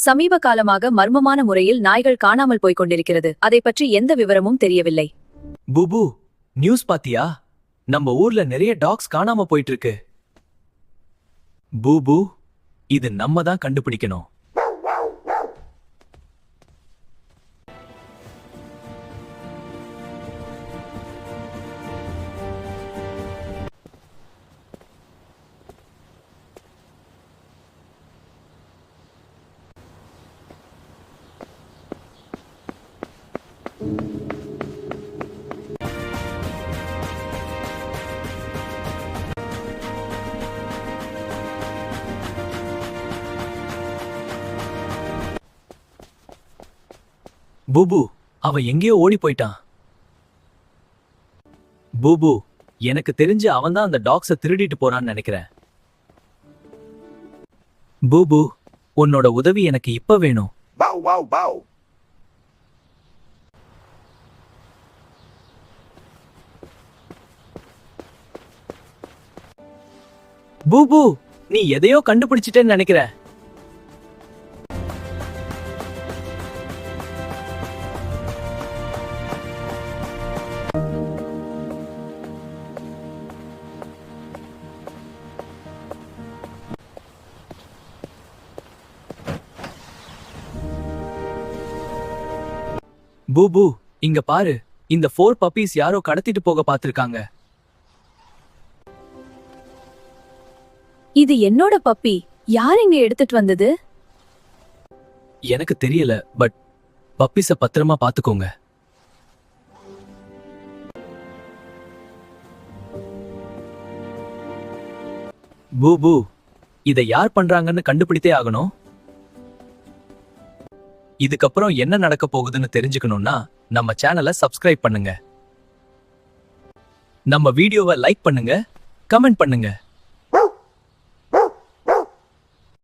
சமீப காலமாக மர்மமான முறையில் நாய்கள் காணாமல் போய்க் கொண்டிருக்கிறது. அதை பற்றி எந்த விவரமும் தெரியவில்லை. பூபு, நியூஸ் பாத்தியா? நம்ம ஊர்ல நிறைய டாக்ஸ் காணாம போயிட்டு இருக்கு. பூபு, இது நம்ம தான் கண்டுபிடிக்கணும். பூபு, அவன் எங்கேயோ ஓடி போயிட்டான். பூபு, எனக்கு தெரிஞ்சு அவன்தான் அந்த டாக்ஸ திருடிட்டு போறான்னு நினைக்கிறேன். பூபு, உன்னோட உதவி எனக்கு இப்ப வேணும். Bow, wow, bow. பூபு, நீ எதையோ கண்டுபிடிச்சிட்டேன்னு நினைக்கிற. பூபு, இங்க பாரு. இந்த 4 பப்பீஸ் யாரோ கடத்திட்டு போக பாத்திருக்காங்க. இது என்னோட பப்பி. யார் இங்க எடுத்துட்டு வந்தது? எனக்கு தெரியல, பட் பப்பீஸ பத்திரமா பாத்துக்கோங்க. பூபு, இதை யார் பண்றாங்கன்னு கண்டுபிடித்தே ஆகணும். இதுக்கப்புறம் என்ன நடக்க போகுதுன்னு தெரிஞ்சுக்கணும்னா நம்ம சேனலை சப்ஸ்கிரைப் பண்ணுங்க. நம்ம வீடியோவை லைக் பண்ணுங்க, கமெண்ட் பண்ணுங்க.